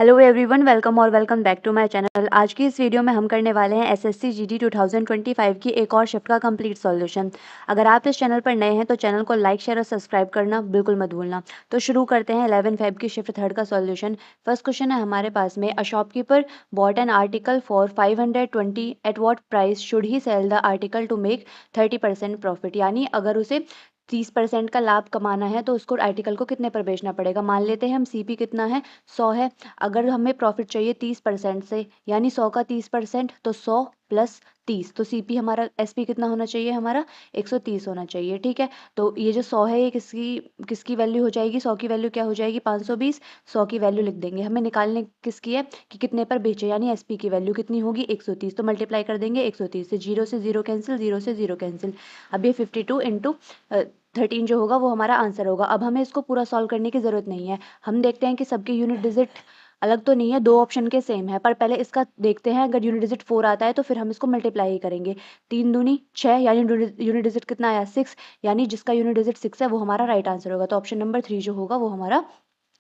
Hello everyone, welcome और welcome back to my channel. आज की इस वीडियो में हम करने वाले हैं एसएससी जीडी 2025 की एक और शिफ्ट का कंप्लीट सॉल्यूशन। अगर आप इस चैनल पर नए हैं तो चैनल को लाइक शेयर और सब्सक्राइब करना बिल्कुल मत भूलना। तो शुरू करते हैं 11 फेब की शिफ्ट थर्ड का सॉल्यूशन। फर्स्ट क्वेश्चन है हमारे पास में, a shopkeeper bought an article for 520, at what price should he sell the article to make 30% profit. यानी अगर उसे 30% का लाभ कमाना है तो उसको आर्टिकल को कितने पर बेचना पड़ेगा। मान लेते हैं हम सीपी कितना है, 100 है। अगर हमें प्रॉफिट चाहिए 30% से, यानी 100 का 30% तो 100 प्लस 30, तो सीपी हमारा एसपी कितना होना चाहिए, हमारा 130 होना चाहिए। ठीक है, तो ये जो 100 है ये किसकी किसकी वैल्यू हो जाएगी, 100 की वैल्यू क्या हो जाएगी, 520। 100 की वैल्यू लिख देंगे, हमें निकालने किसकी है कि कितने पर बेचे, यानी एसपी की वैल्यू कितनी होगी 130, तो मल्टीप्लाई कर देंगे 130 से। जीरो से जीरो कैंसिल, जीरो से जीरो कैंसिल। अब ये 52 इंटू 13 जो होगा वो हमारा आंसर होगा। अब हमें इसको पूरा सॉल्व करने की ज़रूरत नहीं है। हम देखते हैं कि सबके यूनिट डिजिट अलग तो नहीं है, दो ऑप्शन के सेम है, पर पहले इसका देखते हैं। अगर यूनिट डिजिट 4 आता है तो फिर हम इसको मल्टीप्लाई ही करेंगे। 3 दूनी 6, यानी यूनिट डिजिट कितना आया 6, यानी जिसका यूनिट डिजिट 6 है वो हमारा राइट आंसर होगा। तो ऑप्शन नंबर 3 जो होगा वो हमारा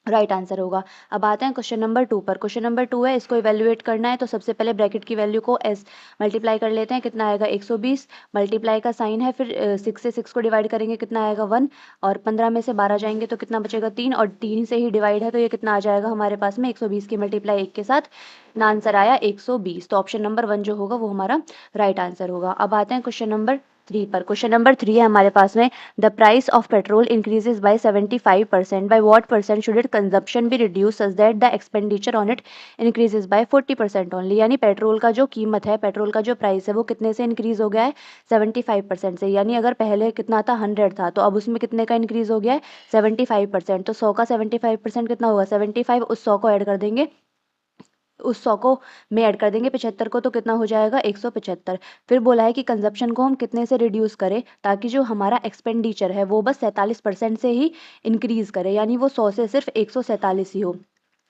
राइट आंसर होगा। अब आते हैं क्वेश्चन नंबर 2 पर। क्वेश्चन नंबर 2 है, इसको इवेल्युएट करना है, तो सबसे पहले ब्रैकेट की वैल्यू को एस मल्टीप्लाई कर लेते हैं। कितना आएगा 120, मल्टीप्लाई का साइन है, फिर 6 से 6 को डिवाइड करेंगे, कितना आएगा 1, और 15 में से 12 जाएंगे तो कितना बचेगा 3, और 3 से ही डिवाइड है तो ये कितना आ जाएगा हमारे पास में 120 की मल्टीप्लाई 1 के साथ ना आंसर आया 120। तो ऑप्शन नंबर 1 जो होगा वो हमारा राइट आंसर होगा। अब आते हैं क्वेश्चन नंबर 3 पर। क्वेश्चन नंबर 3 है हमारे पास में, the price of petrol increases by 75%, bye what percent should it consumption be reduce such that the expenditure on it increases by 40% only. यानी पेट्रोल का जो कीमत है, पेट्रोल का जो प्राइस है वो कितने से इंक्रीज हो गया है 75% से। यानी अगर पहले कितना था 100 था तो अब उसमें कितने का इंक्रीज हो गया है 75%। तो 100 का 75% कितना होगा 75, उस 100 को ऐड कर देंगे, उस 100 को में ऐड कर देंगे 75 को, तो कितना हो जाएगा 175। फिर बोला है कि कंजप्शन को हम कितने से रिड्यूस करें ताकि जो हमारा एक्सपेंडिचर है वो बस 47% से ही इंक्रीज करे, यानी वो 100 से सिर्फ 147 ही हो।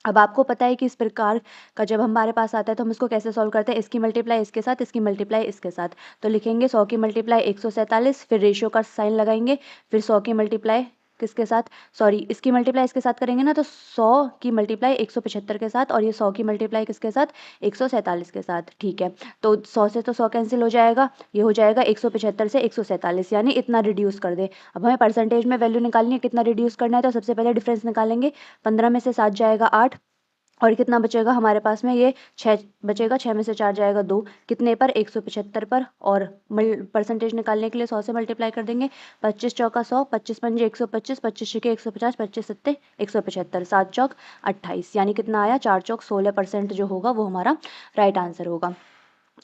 अब आपको पता है कि इस प्रकार का जब हमारे पास आता है तो हम इसको कैसे सॉल्व करते हैं, इसकी मल्टीप्लाई इसके साथ, इसकी मल्टीप्लाई इसके साथ। तो लिखेंगे 100 की मल्टीप्लाई 147, फिर रेशियो का साइन लगाएंगे, फिर 100 की मल्टीप्लाई किसके साथ, सॉरी इसकी मल्टीप्लाई इसके साथ करेंगे ना, तो 100 की मल्टीप्लाई 175 के साथ, और ये 100 की मल्टीप्लाई किसके साथ 147 के साथ। ठीक है, तो 100 से तो 100 कैंसिल हो जाएगा, ये हो जाएगा 175 से 147, यानी इतना रिड्यूस कर दे। अब हमें परसेंटेज में वैल्यू निकालनी है, कितना रिड्यूस करना है, तो सबसे पहले डिफरेंस निकालेंगे। 15 में से 7 जाएगा 8, और कितना बचेगा हमारे पास में, ये 6 बचेगा, 6 में से 4 जाएगा 2, कितने पर 175 पर, और परसेंटेज निकालने के लिए 100 से मल्टीप्लाई कर देंगे। 25 चौका 100, 25 पंजे 125, 25 छके 150, 25 सत्ते 175, 7 चौक 28, यानी कितना आया 4 चौक 16% जो होगा वो हमारा राइट आंसर होगा।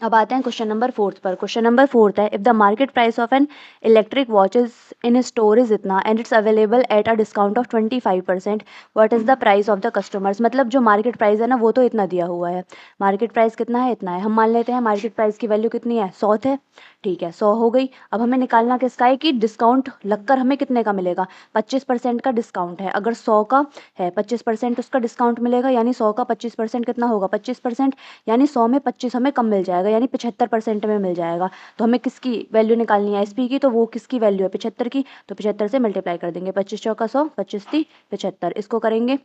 अब आते हैं क्वेश्चन नंबर 4 पर। क्वेश्चन नंबर 4 है, if the market price of an electric watch is in store is इतना and it's available at a discount of 25%, what is the price of the customers. मतलब जो market price है ना वो तो इतना दिया हुआ है, मार्केट प्राइस कितना है, इतना है। हम मान लेते हैं मार्केट प्राइस की वैल्यू कितनी है 100 है। ठीक है, 100 हो गई। अब हमें निकालना किसका है कि डिस्काउंट लगकर हमें कितने का मिलेगा, 25% का डिस्काउंट है। अगर 100 का है 25% उसका डिस्काउंट मिलेगा, यानी 100 का 25% कितना होगा 25%, यानी 100 में 25 हमें कम मिल जाएगा, यानी 75% में मिल जाएगा। तो हमें किसकी वैल्यू निकालनी है एसपी की, तो वो किसकी वैल्यू है 75 की, तो 75 से मल्टीप्लाई कर देंगे। 25 चौका 100, 25 ती 75, इसको करेंगे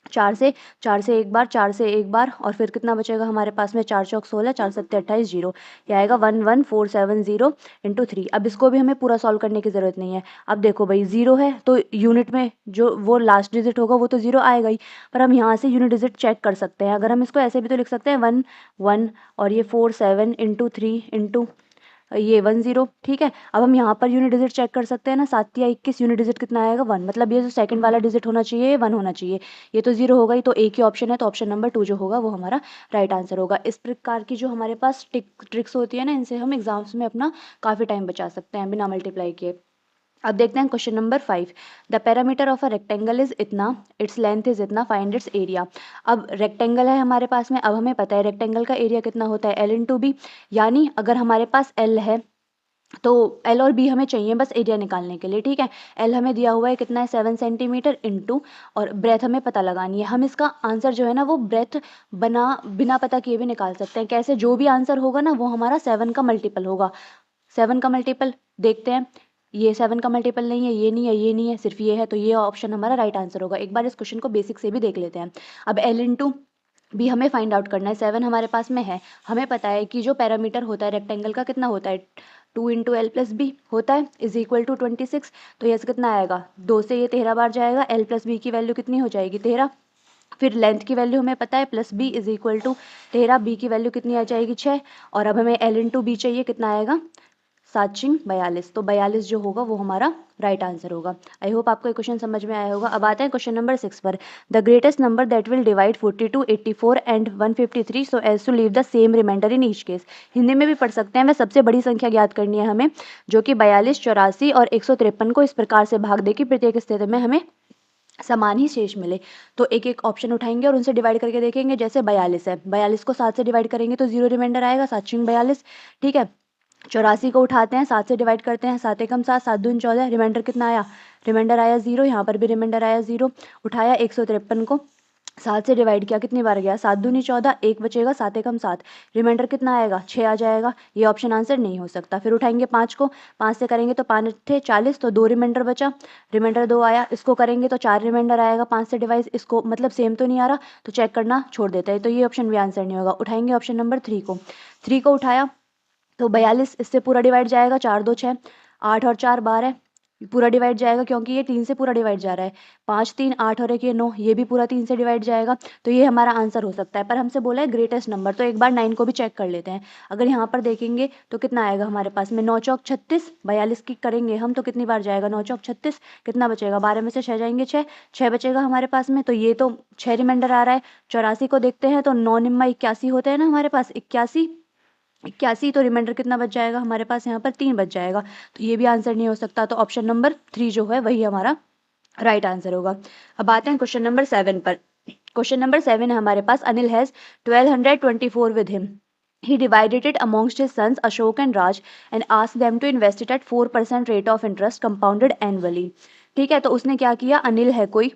4 से एक बार, 4 से एक बार, और फिर कितना बचेगा हमारे पास में 4 चौक 16, 4 सत्ते 28, जीरो। ये आएगा 11470 इंटू 3। अब इसको भी हमें पूरा सॉल्व करने की ज़रूरत नहीं है। अब देखो भाई, जीरो है तो यूनिट में जो वो लास्ट डिजिट होगा वो तो जीरो आएगा ही, पर हम यहाँ से यूनिट डिजिट चेक कर सकते हैं। अगर हम इसको ऐसे भी तो लिख सकते हैं 1 1, और ये 47 इंटू 3 इंटू ये 10। ठीक है, अब हम यहाँ पर यूनिट डिजिट चेक कर सकते हैं ना, 7 या 21, यूनिट डिजिट कितना आएगा 1, मतलब ये जो सेकंड वाला डिजिट होना चाहिए ये 1 होना चाहिए, ये तो 0 होगा ही, तो एक ही ऑप्शन है, तो ऑप्शन नंबर 2 जो होगा वो हमारा राइट आंसर होगा। इस प्रकार की जो हमारे पास ट्रिक्स होती है ना, इनसे हम एग्जाम्स में अपना काफ़ी टाइम बचा सकते हैं बिना मल्टीप्लाई किए। अब देखते हैं question number 5, the parameter of a rectangle is इतना, इट्स लेंथ इज इतना, फाइंड इट्स एरिया। अब रेक्टेंगल है हमारे पास में, अब हमें पता है रेक्टेंगल का एरिया कितना होता है L/B, यानी अगर हमारे पास L है तो एल और बी हमें चाहिए बस एरिया निकालने के लिए। ठीक है, एल हमें दिया हुआ है कितना है 7 सेंटीमीटर इंटू, और ब्रेथ हमें पता लगानी है। हम इसका आंसर जो है ना वो ब्रेथ बिना पता किए भी निकाल सकते हैं। कैसे, जो भी आंसर होगा ना वो हमारा 7 का मल्टीपल होगा। 7 का मल्टीपल देखते हैं, ये 7 का मल्टीपल नहीं है, ये नहीं है, ये नहीं है, सिर्फ ये है, तो ये ऑप्शन हमारा राइट आंसर होगा। एक बार इस क्वेश्चन को बेसिक से भी देख लेते हैं। अब एल इंटू बी हमें फाइंड आउट करना है। 7 हमारे पास में है, हमें पता है कि जो पैरामीटर होता है रेक्टेंगल का कितना होता है 2 इंटू एल प्लस बी होता है इज इक्वल टू 26। तो ये कितना आएगा 2 से ये 13 बार जाएगा, एल प्लस बी की वैल्यू कितनी हो जाएगी 13। फिर लेंथ की वैल्यू हमें पता है plus B is equal to 13, B की वैल्यू कितनी आ जाएगी 6, और अब हमें एल इंटू बी चाहिए कितना आएगा 7×42। तो 42 जो होगा वो हमारा राइट आंसर होगा। आई होप आपको ये क्वेश्चन समझ में आया होगा। अब आते हैं क्वेश्चन नंबर 6 पर। The greatest number that will divide 42, 84 and 153 so as to leave the same remainder in each case. Hindi में भी पढ़ सकते हैं। वह सबसे बड़ी संख्या ज्ञात करनी है हमें जो कि 42, 84 और 153 को इस प्रकार से भाग दे कि प्रत्येक स्थिति में हमें समान ही शेष मिले। तो एक एक ऑप्शन उठाएंगे और उनसे डिवाइड करके देखेंगे। जैसे 42 है, 42 को 7 से डिवाइड करेंगे तो 0 रिमाइंडर आएगा 7×42। ठीक है, 84 को उठाते हैं 7 से डिवाइड करते हैं, 7 एकम 7, 7 दूनी 14, रिमाइंडर कितना आया, रिमाइंडर आया 0, यहाँ पर भी रिमाइंडर आया 0। उठाया 153 को 7 से डिवाइड किया, कितनी बार गया 7 दूनी 14, 1 बचेगा, 7 एकम 7, रिमाइंडर कितना आएगा 6 आ जाएगा। ये ऑप्शन आंसर नहीं हो सकता। फिर उठाएंगे 5 को, 5 से करेंगे तो 5 थे 40, तो 2 रिमाइंडर बचा, रिमाइंडर 2 आया। इसको करेंगे तो 4 रिमाइंडर आएगा 5 से डिवाइड, इसको मतलब सेम तो नहीं आ रहा तो चेक करना छोड़ देते हैं, तो ये ऑप्शन भी आंसर नहीं होगा। उठाएंगे ऑप्शन नंबर 3 को, 3 को उठाया तो 42 इससे पूरा डिवाइड जाएगा, 4 2 6, 8 और 4 12, पूरा डिवाइड जाएगा क्योंकि ये 3 से पूरा डिवाइड जा रहा है, 5 3 8 और 1 ये 9, ये भी पूरा 3 से डिवाइड जाएगा। तो ये हमारा आंसर हो सकता है। पर हमसे बोला है ग्रेटेस्ट नंबर, तो एक बार 9 को भी चेक कर लेते हैं। अगर यहाँ पर देखेंगे तो कितना आएगा हमारे पास में 9 चौक 36, 42 की करेंगे हम तो कितनी बार जाएगा 9 चौक 36, कितना बचेगा 12 में से 6 जाएंगे 6, 6 बचेगा हमारे पास में। तो ये तो 6 रिमाइंडर आ रहा है। 84 को देखते हैं तो 9 निम्मा 81 होते हैं ना हमारे पास, 81, 81, तो रिमाइंडर कितना बच जाएगा हमारे पास यहाँ पर 3 बच जाएगा। तो ये भी आंसर नहीं हो सकता। तो ऑप्शन नंबर 3 जो है वही हमारा राइट आंसर होगा। अब आते हैं क्वेश्चन नंबर 7 पर। क्वेश्चन नंबर 7 है हमारे पास, Anil has 1224 with him, he divided it amongst his sons Ashok and Raj and asked them to invest it at 4% rate of interest compounded annually। ठीक है, तो उसने क्या किया, अनिल है कोई,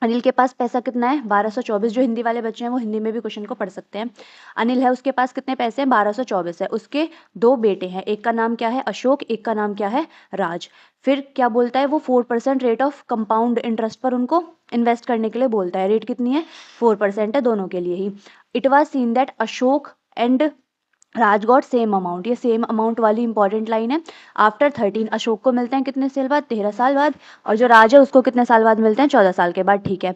अनिल के पास पैसा कितना है 1224। जो हिंदी वाले बच्चे हैं वो हिंदी में भी क्वेश्चन को पढ़ सकते हैं। अनिल है, उसके पास कितने पैसे हैं 1224 है। उसके 2 बेटे हैं, एक का नाम क्या है अशोक, एक का नाम क्या है राज। फिर क्या बोलता है वो 4% रेट ऑफ कंपाउंड इंटरेस्ट पर उनको इन्वेस्ट करने के लिए बोलता है। रेट कितनी है 4% है दोनों के लिए ही। It was seen that Ashok and Raj got same amount, ये सेम अमाउंट वाली इंपॉर्टेंट लाइन है। आफ्टर 13 अशोक को मिलते हैं कितने साल बाद 13 साल बाद, और जो राज है उसको कितने साल बाद मिलते हैं 14 साल के बाद। ठीक है,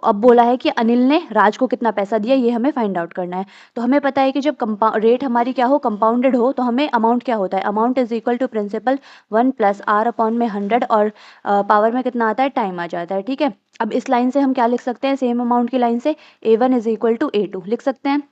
अब बोला है कि अनिल ने राज को कितना पैसा दिया ये हमें फाइंड आउट करना है। तो हमें पता है कि जब रेट हमारी क्या हो कंपाउंडेड हो तो हमें अमाउंट क्या होता है, amount is equal to principal 1 plus R upon में 100 और पावर में कितना आता है टाइम आ जाता है। ठीक है, अब इस लाइन से हम क्या लिख सकते हैं, सेम अमाउंट की लाइन से A1 is equal to A2 लिख सकते हैं।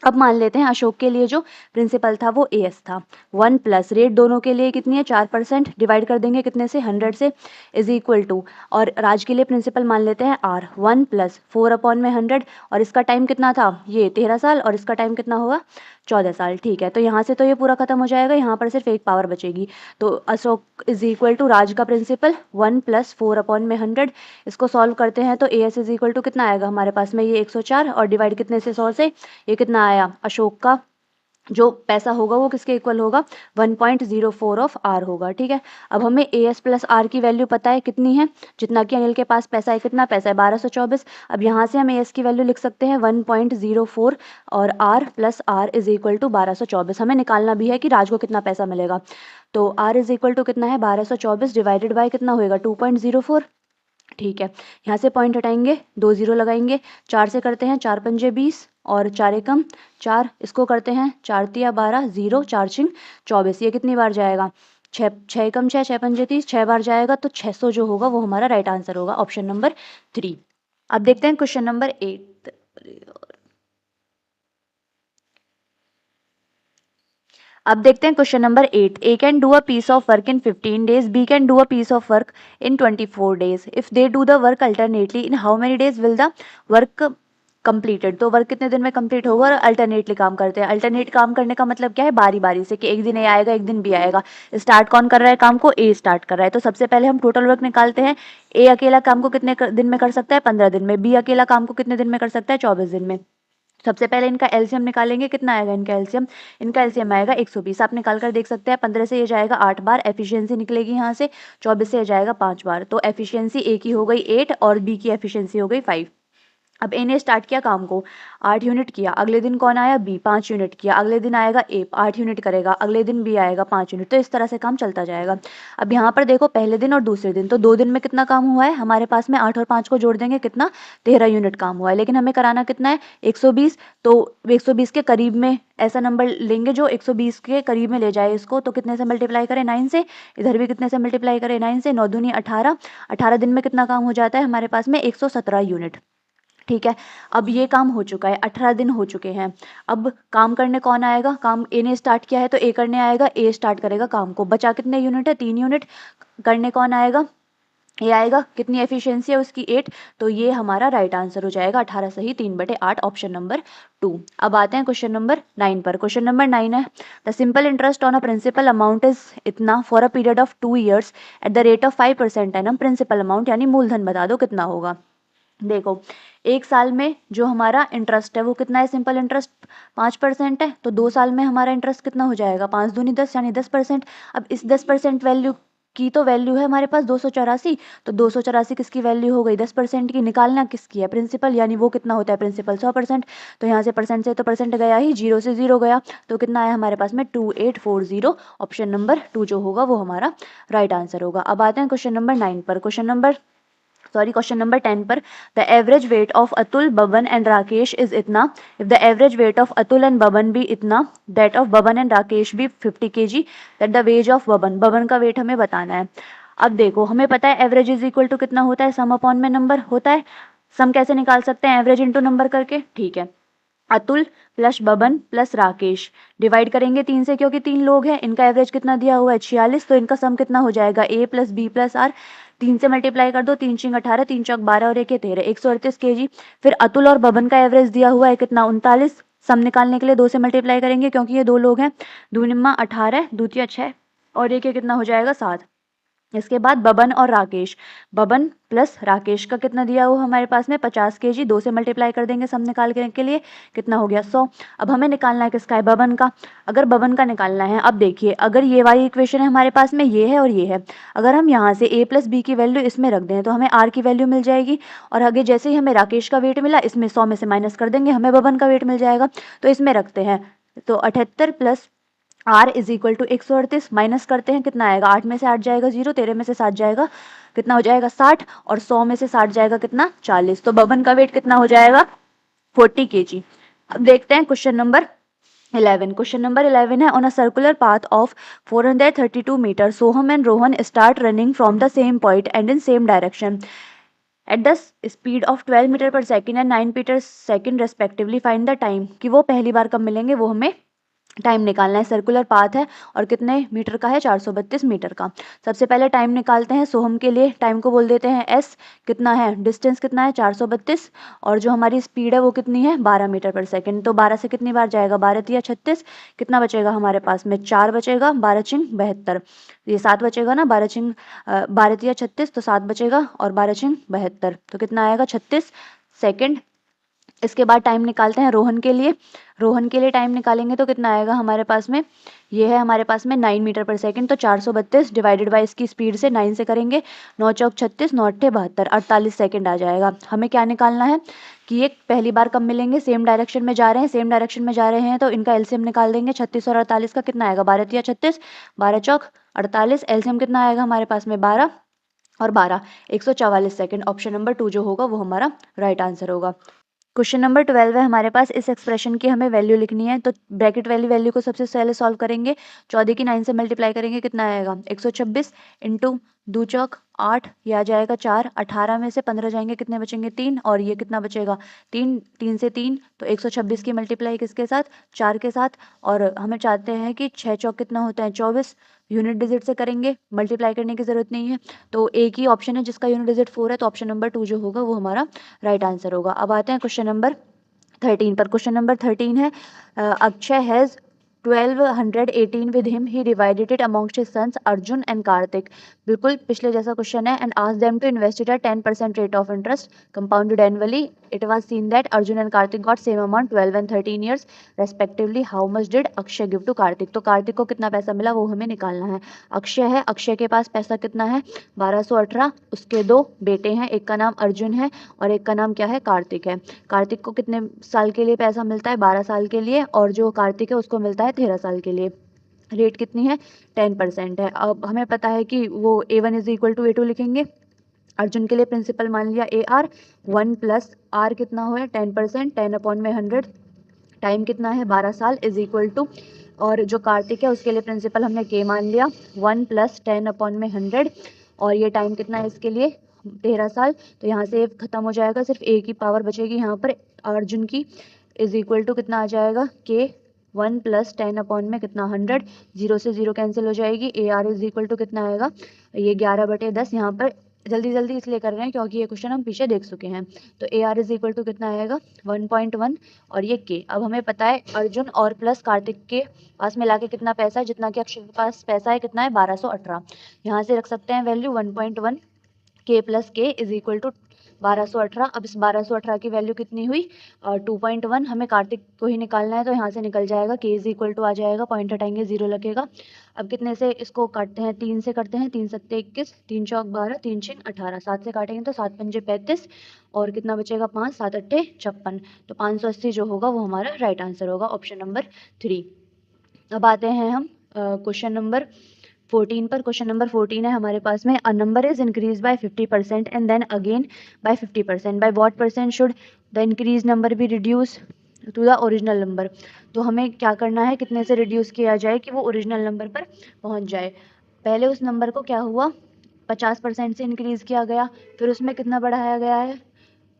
अब मान लेते हैं अशोक के लिए जो प्रिंसिपल था वो एस था, 1 प्लस रेट दोनों के लिए कितनी है 4%, डिवाइड कर देंगे कितने से 100 से, इज इक्वल टू, और राज के लिए प्रिंसिपल मान लेते हैं आर, 1 प्लस 4 अपॉन में 100, और इसका टाइम कितना था ये 13 साल और इसका टाइम कितना होगा 14 साल। ठीक है, तो यहाँ से तो ये पूरा खत्म हो जाएगा, यहाँ पर सिर्फ एक पावर बचेगी। तो अशोक इज इक्वल टू राज का प्रिंसिपल 1 प्लस 4 अपॉन में 100, इसको सॉल्व करते हैं तो A S is equal to कितना आएगा हमारे पास में ये 104, और डिवाइड कितने से 100 से, ये कितना आया अशोक का जो पैसा होगा वो किसके इक्वल होगा 1.04 ऑफ आर होगा। ठीक है, अब हमें ए एस प्लस आर की वैल्यू पता है कितनी है, जितना कि अनिल के पास पैसा है, कितना पैसा है 1224। अब यहाँ से हम ए एस की वैल्यू लिख सकते हैं 1.04 और R plus R is equal to 1224। हमें निकालना भी है कि राज को कितना पैसा मिलेगा। तो आर इज इक्वल टू कितना है 1224 डिवाइडेड बाय कितना होएगा 2.04। ठीक है, यहाँ से पॉइंट हटाएंगे 2 0 लगाएंगे, 4 से करते हैं 4 पंजे 20 और 4 एकम 4, इसको करते हैं 4 तिया 12, 0 4 छिंग 24, ये कितनी बार जाएगा 6 6 एकम 6, 6 पंजे 30, 6 बार जाएगा। तो 600 जो होगा वो हमारा राइट आंसर होगा, ऑप्शन नंबर 3। अब देखते हैं क्वेश्चन नंबर 8। अब देखते हैं question number 8। A can do a piece of work in 15 days, B can do a piece of work in 24 days. If they do the work alternately in how many days will the work completed. तो work कितने दिन में complete होगा और alternately काम करते हैं। Alternate काम करने का मतलब क्या है, बारी बारी से, कि एक दिन ए आएगा एक दिन बी आएगा। स्टार्ट कौन कर रहा है काम को, ए स्टार्ट कर रहा है। तो सबसे पहले हम टोटल वर्क निकालते हैं। ए अकेला काम को कितने दिन में कर सकता है 15 दिन में, बी अकेला काम को कितने दिन में कर सकता है 24 दिन में। सबसे पहले इनका एलसीएम निकालेंगे, कितना आएगा इनका एलसीएम आएगा 120। आप निकाल कर देख सकते हैं, 15 से ये जाएगा 8 बार, एफिशिएंसी निकलेगी यहाँ से, 24 से ये जाएगा 5 बार। तो एफिशिएंसी ए की हो गई 8 और बी की एफिशिएंसी हो गई 5। अब ए ने स्टार्ट किया काम को, 8 यूनिट किया, अगले दिन कौन आया, बी 5 यूनिट किया, अगले दिन आएगा ए 8 यूनिट करेगा, अगले दिन बी आएगा 5 यूनिट, तो इस तरह से काम चलता जाएगा। अब यहाँ पर देखो पहले दिन और दूसरे दिन, तो 2 दिन में कितना काम हुआ है हमारे पास में, 8 और 5 को जोड़ देंगे कितना, 13 यूनिट काम हुआ है। लेकिन हमें कराना कितना है, 120, तो 120 के करीब में ऐसा नंबर लेंगे जो 120 के करीब में ले जाए इसको, तो कितने से मल्टीप्लाई करें, 9 से, इधर भी कितने से मल्टीप्लाई करें, 9 से, 9 दूनी 18, 18 दिन में कितना काम हो जाता है हमारे पास में, 117 यूनिट। ठीक है, अब ये काम हो चुका है, 18 दिन हो चुके हैं। अब काम करने कौन आएगा, काम ए ने स्टार्ट किया है तो ए करने आएगा, ए स्टार्ट करेगा काम को, बचा कितने यूनिट है, 3 यूनिट, करने कौन आएगा, ये आएगा, कितनी एफिशिएंसी है उसकी 8, तो ये हमारा राइट आंसर हो जाएगा 18 सही 3/8 ऑप्शन नंबर 2। अब आते हैं क्वेश्चन नंबर 9 पर। क्वेश्चन नंबर 9 है, the simple interest on a principal amount is इतना for a period of 2 years at the rate of 5% annum, principal amount यानी मूलधन बता दो कितना होगा। देखो, एक साल में जो हमारा इंटरेस्ट है वो कितना है, सिंपल इंटरेस्ट 5% है, तो 2 साल में हमारा इंटरेस्ट कितना हो जाएगा, 5 दूनी 10 यानी 10%। अब इस 10% वैल्यू की तो वैल्यू है हमारे पास 284, तो 284 किसकी वैल्यू हो गई, 10% की, निकालना किसकी है, प्रिंसिपल, यानी वो कितना होता है प्रिंसिपल 100%, तो यहाँ से परसेंट से तो परसेंट गया ही, 0 से 0 गया, तो कितना आया हमारे पास में 2840, ऑप्शन नंबर 2 जो होगा वो हमारा राइट आंसर होगा। अब आते हैं क्वेश्चन नंबर 9 पर। क्वेश्चन नंबर 10 पर, the average weight of Atul, Baban and Rakesh is इतना, if the average weight of Atul and Baban भी इतना, that of Baban and Rakesh भी 50 kg, that the weight of Baban, Baban का वेट हमें बताना है। अब देखो हमें पता है एवरेज इज इक्वल टू कितना होता है, सम अपॉन में नंबर होता है, सम कैसे निकाल सकते हैं, एवरेज इंटू नंबर करके, ठीक है, Atul plus Baban plus Rakesh, divide करेंगे 3 से क्योंकि 3 लोग हैं, इनका एवरेज कितना दिया हुआ है 46, तो इनका सम कितना हो जाएगा, ए प्लस बी प्लस आर, 3 से मल्टीप्लाई कर दो, 3 चिंग 18, 3 चौक 12 और 1 13, 138 kg। फिर अतुल और बबन का एवरेज दिया हुआ है कितना, 39, सम निकालने के लिए 2 से मल्टीप्लाई करेंगे क्योंकि ये 2 लोग हैं, दूनिम्मा 18, दूतिया 6 और एक कितना हो जाएगा 7। इसके बाद बबन और राकेश, बबन प्लस राकेश का कितना दिया हुआ हमारे पास में 50 kg, 2 से मल्टीप्लाई कर देंगे सम निकालने के लिए, कितना हो गया 100। अब हमें निकालना है किसका है, बबन का। अगर बबन का निकालना है, अब देखिए अगर ये वाली इक्वेशन है हमारे पास में, ये है और ये है, अगर हम यहाँ से a प्लस बी की वैल्यू इसमें रख दें तो हमें r की वैल्यू मिल जाएगी, और आगे जैसे ही हमें राकेश का वेट मिला इसमें 100 में से माइनस कर देंगे, हमें बबन का वेट मिल जाएगा, तो इसमें रखते हैं, तो 78 plus r is equal to 138, minus करते हैं कितना आएगा, 8 में से 8 जाएगा 0, 13 में से 7 जाएगा कितना हो जाएगा 60, और 100 में से 60 जाएगा कितना 40, तो बबन का वेट कितना हो जाएगा 40 kg। अब देखते हैं क्वेश्चन नंबर 11। क्वेश्चन नंबर 11 है, on a circular path of 432 metre Soham and Rohan start running from the same point and in same direction at the speed of 12 metre per second and 9 metre second respectively, find the time, कि वो पहली बार कब मिलेंगे वो हमें time निकालना है। Circular path है और कितने मीटर का है, 432 मीटर का। सबसे पहले टाइम निकालते हैं, सोहम के लिए टाइम को बोल देते हैं s, कितना है डिस्टेंस कितना है 432, और जो हमारी स्पीड है वो कितनी है 12 मीटर पर सेकंड, तो 12 से कितनी बार जाएगा, 12 तिया 36, कितना बचेगा हमारे पास में 4 बचेगा, 12 चिंग 72, ये 7 बचेगा ना, 12 चिंग 12 तिया 36, तो 7 बचेगा और 12 चिंग 72, तो कितना आएगा 36 सेकेंड। इसके बाद टाइम निकालते हैं रोहन के लिए, रोहन के लिए टाइम निकालेंगे तो कितना आएगा हमारे पास में, ये है हमारे पास में 9 मीटर पर सेकंड, तो 432 डिवाइडेड बाय इसकी स्पीड से 9 से करेंगे, 9 चौक 36, 9 अट्ठे 72, 48 सेकंड आ जाएगा। हमें क्या निकालना है कि ये पहली बार कब मिलेंगे, सेम डायरेक्शन में जा रहे हैं, सेम डायरेक्शन में जा रहे हैं तो इनका एलसीएम निकाल देंगे, 36 और 48 का कितना आएगा, 12 तिया 36, 12 चौक 48, एलसीएम कितना आएगा हमारे पास में 12 और 12, 144 सेकंड, ऑप्शन नंबर 2 जो होगा वो हमारा राइट आंसर होगा। क्वेश्चन नंबर 12 है हमारे पास, इस एक्सप्रेशन की हमें वैल्यू लिखनी है, तो ब्रैकेट वाली वैल्यू को सबसे पहले सॉल्व करेंगे, 14 की 9 से मल्टीप्लाई करेंगे कितना आएगा 126 इंटू 2 चौक 8, ये आ जाएगा 4, 18 में से 15 जाएंगे कितने बचेंगे 3, और ये कितना बचेगा 3, 3 से 3, तो 126 की मल्टीप्लाई किसके साथ 4 के साथ, और हमें चाहते हैं कि 6 चौक कितना होता है 24, यूनिट डिजिट से करेंगे, मल्टीप्लाई करने की जरूरत नहीं है, तो एक ही ऑप्शन है जिसका यूनिट डिजिट 4 है, तो ऑप्शन नंबर 2 जो होगा वो हमारा राइट आंसर होगा। अब आते हैं क्वेश्चन नंबर 13 पर। क्वेश्चन नंबर 13 है, Akshay has 1218 with him, he divided it amongst his sons Arjun and Karthik. बिल्कुल पिछले जैसा क्वेश्चन है. And asked them to invest it at 10% rate of interest compounded annually. It was seen that Arjun and Karthik got same amount 12 and 13 years respectively. How much did Akshay give to Karthik? तो कार्तिक को कितना पैसा मिला वो हमें निकालना है. अक्षय है, अक्षय के पास पैसा कितना है 1218. उसके दो बेटे हैं, एक का नाम अर्जुन है और एक का नाम क्या है कार्तिक है. कार्तिक को कितने साल के लिए पैसा मिलता है 12 साल के लिए, और जो कार्तिक है उसको मिलता है 13 साल के लिए. रेट कितनी है 10% है. अब हमें पता है कि वो A1 is equal to A2 लिखेंगे. अर्जुन के लिए प्रिंसिपल मान लिया AR, 1 प्लस आर कितना हो 10%, 10/100. टाइम कितना है 12 साल इज इक्वल टू, और जो कार्तिक है उसके लिए प्रिंसिपल हमने K मान लिया 1 प्लस 10/100, और ये टाइम कितना है इसके लिए 13 साल. तो यहाँ से खत्म हो जाएगा, सिर्फ A की पावर बचेगी यहाँ पर अर्जुन की, इज इक्वल टू कितना आ जाएगा K 1 प्लस 10 में कितना 100. 0 से 0 कैंसिल हो जाएगी. AR इज इक्वल टू कितना आएगा ये 11/10. यहाँ पर जल्दी जल्दी इसलिए कर रहे हैं क्योंकि ये क्वेश्चन हम पीछे देख चुके हैं. तो AR इज इक्वल टू कितना आएगा 1.1, और ये K. अब हमें पता है अर्जुन और प्लस कार्तिक के पास मिला के कितना पैसा है, जितना कि अक्षय के पास पैसा है कितना है 1218. यहाँ से रख सकते हैं value 1.1 K plus K is equal to 1218. अब इस 1218 की वैल्यू कितनी हुई 2.1. हमें कार्तिक को ही निकालना है, तो यहाँ से निकल जाएगा K इज इक्वल टू आ जाएगा, पॉइंट हटाएंगे 0 लगेगा. अब कितने से इसको काटते हैं 3 से करते हैं, 3 सत्ते 21, 3 चौक 12, 3 छीन 18. 7 से काटेंगे तो 7 पंजे 35, और कितना बचेगा 5, 7 अट्ठे 56. तो 580 जो होगा वो हमारा राइट आंसर होगा, ऑप्शन नंबर 3. अब आते हैं हम क्वेश्चन नंबर 14 पर. क्वेश्चन नंबर 14 है हमारे पास में. A number is increase by 50% and then again by 50%. By what percent should the increase number be reduce to the original number. तो हमें क्या करना है, कितने से रिड्यूस किया जाए कि वो ओरिजिनल नंबर पर पहुंच जाए. पहले उस नंबर को क्या हुआ 50% से इंक्रीज किया गया, फिर उसमें कितना बढ़ाया गया है,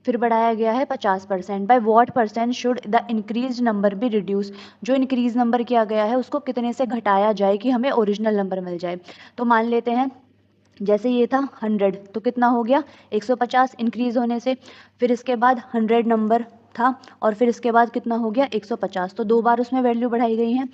फिर बढ़ाया गया है 50%. By what percent should the increase number be reduce. जो इंक्रीज नंबर किया गया है उसको कितने से घटाया जाए कि हमें ओरिजिनल नंबर मिल जाए. तो मान लेते हैं जैसे ये था 100, तो कितना हो गया 150 इंक्रीज होने से. फिर इसके बाद 100 नंबर था, और फिर इसके बाद कितना हो गया 150. तो 2 बार उसमें वैल्यू बढ़ाई गई है.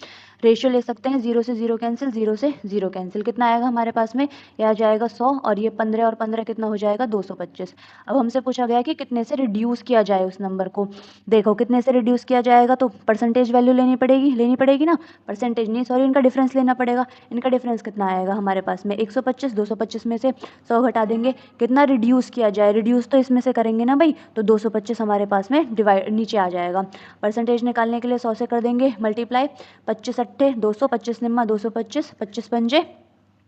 रेशियो ले सकते हैं 0 से 0 कैंसिल, 0 से 0 कैंसिल. कितना आएगा हमारे पास में, यह आ जाएगा 100, और ये 15 और 15 कितना हो जाएगा 225. अब हमसे पूछा गया कि कितने से रिड्यूस किया जाए उस नंबर को. देखो कितने से रिड्यूस किया जाएगा, तो परसेंटेज वैल्यू लेनी पड़ेगी ना, परसेंटेज नहीं सॉरी, इनका डिफरेंस लेना पड़ेगा. इनका डिफरेंस कितना आएगा हमारे पास में 125. 225 में से 100 घटा देंगे, कितना रिड्यूस किया जाए, रिड्यूस तो इसमें से करेंगे ना भाई, तो 225 हमारे पास में डिवाइड नीचे आ जाएगा. परसेंटेज निकालने के लिए 100 से कर देंगे मल्टीप्लाई, 25 अट्ठे 200, 25 निम्मा 225, 25 पंजे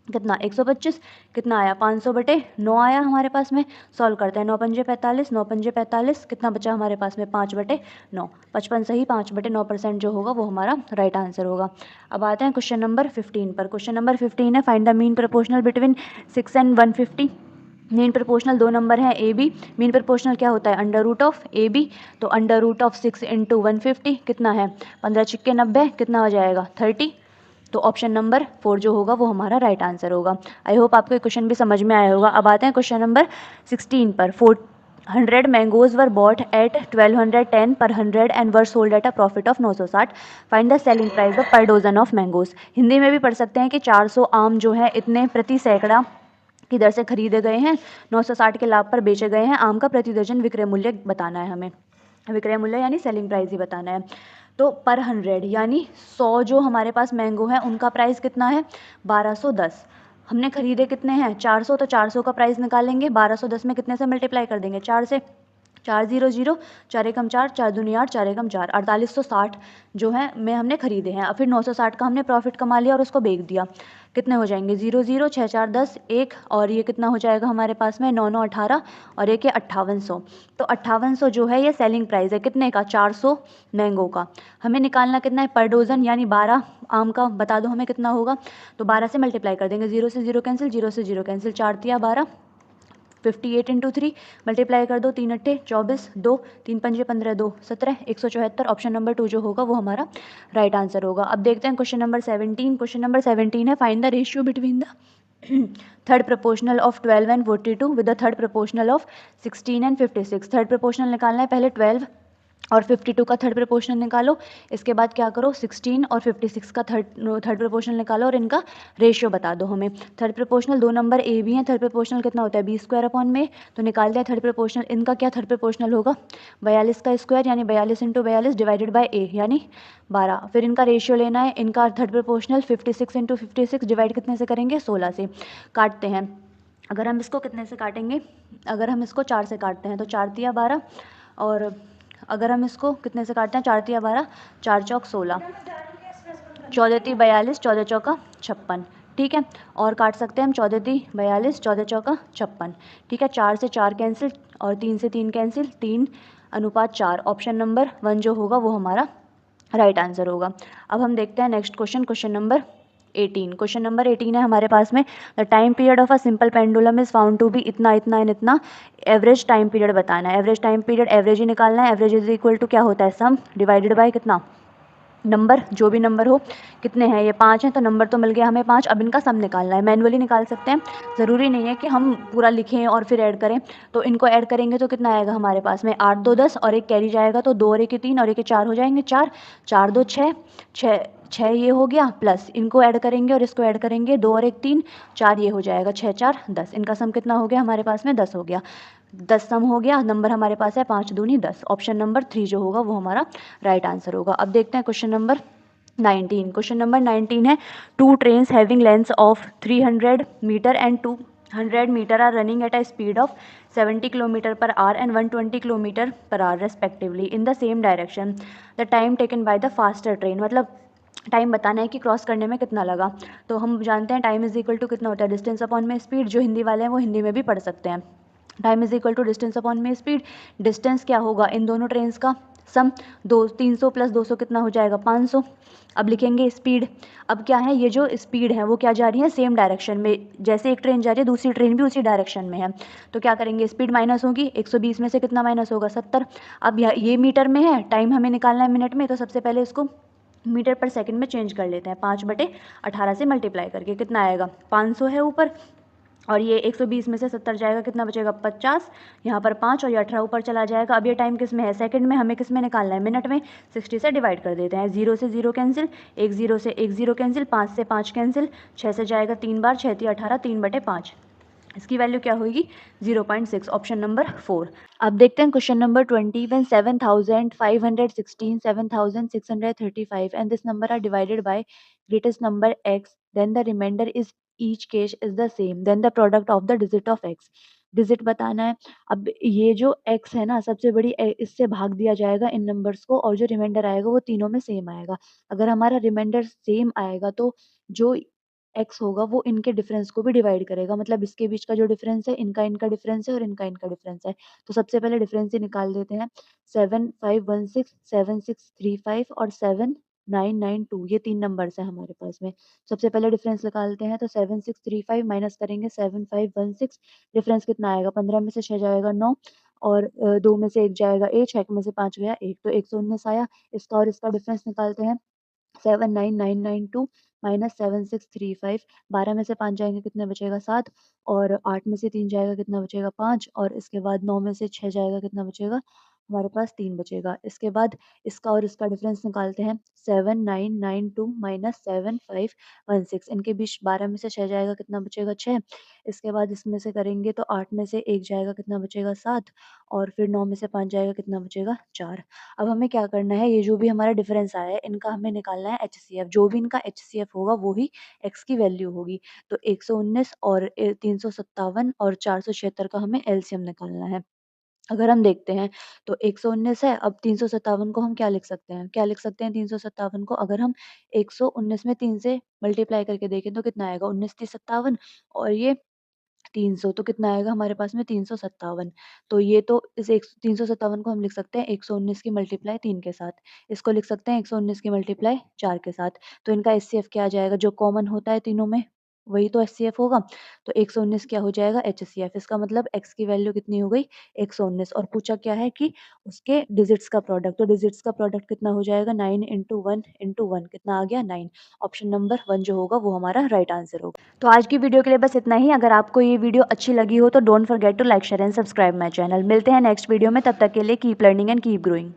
कितना 125, कितना आया 500/9 आया हमारे पास में. सॉल्व करते हैं 9 पंजे 45, 9 पंजे 45, कितना बचा हमारे पास में 5/9. 55 सही 5/9% जो होगा वो हमारा राइट आंसर होगा. अब आते हैं क्वेश्चन नंबर 15 पर. क्वेश्चन नंबर 15 है find the mean proportional between 6 and 150. Mean proportional दो नंबर हैं ए बी. मीन प्रोपोर्शनल क्या होता है under root of A B. तो अंडर रूट ऑफ 6 × 150 कितना है 15 छिक्के 90, कितना हो जाएगा 30. तो ऑप्शन नंबर 4 जो होगा वो हमारा राइट आंसर होगा. आई होप आपको क्वेश्चन भी समझ में आया होगा. अब आते हैं क्वेश्चन नंबर 16 पर. 400 मैंगोज वर बॉट एट 1210 पर 100 and were sold at a profit of 960. Find the selling price of पर डोजन ऑफ मैंगोज. हिंदी में भी पढ़ सकते हैं कि 400 आम जो है इतने प्रति सैकड़ा की दर से खरीदे गए हैं, 960 के लाभ पर बेचे गए हैं. आम का प्रति दर्जन विक्रय मूल्य बताना है हमें, विक्रय मूल्य यानी सेलिंग प्राइस ही बताना है. तो पर 100 यानी 100 जो हमारे पास मैंगो है उनका प्राइस कितना है 1210. हमने खरीदे कितने हैं 400, तो 400 का प्राइस निकालेंगे, 1210 में कितने से मल्टीप्लाई कर देंगे 4 से, 400, 4 एकम 4, 4 दूनी 8, 4 एकम 4, 4860 जो है में हमने खरीदे हैं. अब फिर 960 का हमने प्रॉफिट कमा लिया और उसको बेच दिया. कितने हो जाएंगे 0 0, 6 4 10 1, और ये कितना हो जाएगा हमारे पास में 9 9 18, और एक है 5800. तो 5800 जो है ये सेलिंग प्राइस है कितने का 400 मैंगो का. हमें निकालना कितना है पर डोजन यानी 12 आम का बता दो हमें कितना होगा. तो 12 से मल्टीप्लाई कर देंगे, 0 से 0 कैंसिल, 0 से 0 कैंसिल, 4 तिया 12, 58 × 3 मल्टीप्लाई कर दो, 3 अट्ठे 24, 2 3 पंजे 15, 2 17, 174. ऑप्शन नंबर 2 जो होगा वो हमारा राइट आंसर होगा. अब देखते हैं क्वेश्चन नंबर 17. क्वेश्चन नंबर 17 है find the ratio between the third proportional of 12 and 42 with the third proportional of 16 and 56. Third proportional निकालना है, पहले 12 और 52 का थर्ड प्रोपोर्शनल निकालो। इसके बाद क्या करो, 16 और 56 का थर्ड प्रोपोर्शनल निकालो और इनका रेशियो बता दो हमें। थर्ड प्रोपोर्शनल 2 नंबर ए भी हैं, थर्ड प्रोपोर्शनल कितना होता है बी स्क्वायर अपॉन में, तो निकाल दिया थर्ड प्रोपोर्शनल। इनका क्या थर्ड प्रोपोर्शनल होगा, 42 का स्क्वायर यानी 42 इंटू 42 डिवाइडेड बाई ए यानी 12। फिर इनका रेशियो लेना है, इनका थर्ड प्रोपोर्शनल 56 इंटू 56 डिवाइड कितने से करेंगे, 16 से। काटते हैं, अगर हम इसको कितने से काटेंगे, अगर हम इसको 4 से काटते हैं तो 4 तिया 12, और अगर हम इसको कितने से काटते हैं, 4 तिया 12, 4 चौक 16, 14 ती 42, 14 चौका 56। ठीक है, और काट सकते हैं हम 14 ती 42, 14 चौका 56। ठीक है, 4 से 4 कैंसिल और 3 से 3 कैंसिल, 3:4। ऑप्शन नंबर 1 जो होगा वो हमारा राइट आंसर होगा। अब हम देखते हैं next question, question number 18। Question number 18 है हमारे पास में, the time period of a simple pendulum is found to be इतना इतना एंड इतना। एवरेज टाइम पीरियड बताना है, एवरेज टाइम पीरियड एवरेज ही निकालना है। एवरेज इज इक्वल टू क्या होता है, सम डिवाइडेड बाय कितना, नंबर, जो भी नंबर हो। कितने हैं ये, 5 हैं, तो नंबर तो मिल गया हमें 5। अब इनका सम निकालना है, मैनुअली निकाल सकते हैं, ज़रूरी नहीं है कि हम पूरा लिखें और फिर ऐड करें। तो इनको ऐड करेंगे तो कितना आएगा हमारे पास में, 8 2 10 और एक कैरी जाएगा, तो 2 और 1 3 और 1 4 हो जाएंगे, 4 4 2 6 6 6 ये हो गया, प्लस इनको ऐड करेंगे और इसको ऐड करेंगे, 2 और 1 3 4 ये हो जाएगा, 6 4 10। इनका सम कितना हो गया हमारे पास में, 10 हो गया। 10 सम हो गया, नंबर हमारे पास है 5 दूनी 10। ऑप्शन नंबर 3 जो होगा वो हमारा राइट आंसर होगा। अब देखते हैं क्वेश्चन नंबर 19। क्वेश्चन नंबर 19 है, two trains having lengths of 300 metre and 200 metre are running at a speed of 70 kilometre per hour and 120 kilometre per hour respectively in the same direction. The time taken by the faster train, मतलब time बताना है कि cross करने में कितना लगा। तो हम जानते हैं टाइम इज इक्वल टू कितना होता है, डिस्टेंस अपॉन में स्पीड। जो हिंदी वाले हैं वो हिंदी में भी पढ़ सकते हैं। Time is equal to distance upon में स्पीड। डिस्टेंस क्या होगा इन दोनों ट्रेन्स का, सम 300 प्लस 200 कितना हो जाएगा, 500। अब लिखेंगे स्पीड। अब क्या है, ये जो स्पीड है वो क्या जा रही है, सेम डायरेक्शन में। जैसे एक ट्रेन जा रही है दूसरी ट्रेन भी उसी डायरेक्शन में है, तो क्या करेंगे, स्पीड माइनस होगी, 120 में से कितना माइनस होगा, 70। अब ये मीटर में है, टाइम हमें निकालना है मिनट में, तो सबसे पहले इसको मीटर पर सेकंड में चेंज कर लेते हैं। 5/18 से मल्टीप्लाई करके कितना आएगा, 500 है ऊपर, और ये 120 में से 70 जाएगा, कितना बचेगा, 50। यहाँ पर 5 और ये 18 ऊपर चला जाएगा। अब ये टाइम किस में है, सेकंड में, हमें किस में निकालना है, मिनट में। 60 से डिवाइड कर देते हैं, 0 से 0 कैंसिल, 1 0 से 1 0 कैंसिल, 5 से 5 कैंसिल, 6 से जाएगा 3 बार, 6 3 18, 3/5। इसकी वैल्यू क्या होगी, 0.6। Option number 4। अब देखते हैं question number 20। When 7516, 7635 and this number are divided by greatest number x, then the remainder is each case is the same, then the product of the digit of x। Digit बताना है। अब ये जो x है ना, सबसे बड़ी इससे भाग दिया जाएगा इन नंबर्स को, और जो रिमाइंडर आएगा वो तीनों में सेम आएगा। अगर हमारा रिमाइंडर सेम आएगा तो जो एक्स होगा वो इनके डिफरेंस को भी डिवाइड करेगा, मतलब इसके बीच का जो डिफरेंस है, इनका इनका डिफरेंस है और इनका इनका डिफरेंस है। तो सबसे पहले डिफरेंस ही निकाल देते हैं। 7516, 7635 और 7992, ये 3 नंबर्स हैं हमारे पास में। सबसे पहले डिफरेंस निकालते हैं, तो 7635 माइनस करेंगे 7516, डिफरेंस कितना आएगा, 15 में से 6 जाएगा 9, और 2 में से 1 जाएगा 1, 6 में से 5 गया 1, तो 119 आया। इसका और इसका डिफरेंस निकालते हैं, 79992 माइनस 7635, 12 में से 5 जाएंगे, कितने बचेगा 7, और 8 में से 3 जाएगा, कितना बचेगा 5, और इसके बाद 9 में से 6 जाएगा, कितना बचेगा हमारे पास 3 बचेगा। इसके बाद इसका और इसका डिफरेंस निकालते हैं, 7992 माइनस 7516, इनके बीच 12 में से 6 जाएगा, कितना बचेगा 6। इसके बाद इसमें से करेंगे तो 8 में से 1 जाएगा, कितना बचेगा 7, और फिर 9 में से 5 जाएगा, कितना बचेगा 4। अब हमें क्या करना है, ये जो भी हमारा डिफरेंस आया है इनका हमें निकालना है एचसीएफ। जो भी इनका एचसीएफ होगा वो ही एक्स की वैल्यू होगी। तो 119 और 357 और 476 का हमें एलसीएम निकालना है। अगर हम देखते हैं तो 119 है, अब 357 को हम क्या लिख सकते हैं, क्या लिख सकते हैं 357 को, अगर हम 119 में 3 से मल्टीप्लाई करके देखें तो कितना आएगा, 19 3 57, और ये 300, तो कितना आएगा हमारे पास में 357। तो ये तो इस 357 को हम लिख सकते हैं 119 की मल्टीप्लाई 3 के साथ, इसको लिख सकते हैं 119 की मल्टीप्लाई 4 के साथ। तो इनका एचसीएफ क्या आ जाएगा, जो कॉमन होता है तीनों में वही तो एचसीएफ होगा। तो 119 क्या हो जाएगा एचसीएफ, इसका मतलब एक्स की वैल्यू कितनी हो गई 119। और पूछा क्या है कि उसके डिजिट्स का प्रोडक्ट, तो डिजिट्स का प्रोडक्ट कितना हो जाएगा, 9 इंटू 1 इंटू 1 कितना आ गया 9। ऑप्शन नंबर 1 जो होगा वो हमारा राइट आंसर होगा। तो आज की वीडियो के लिए बस इतना ही। अगर आपको ये वीडियो अच्छी लगी हो तो don't forget to like share and subscribe my channel. मिलते हैं नेक्स्ट वीडियो में, तब तक के लिए keep learning and keep growing.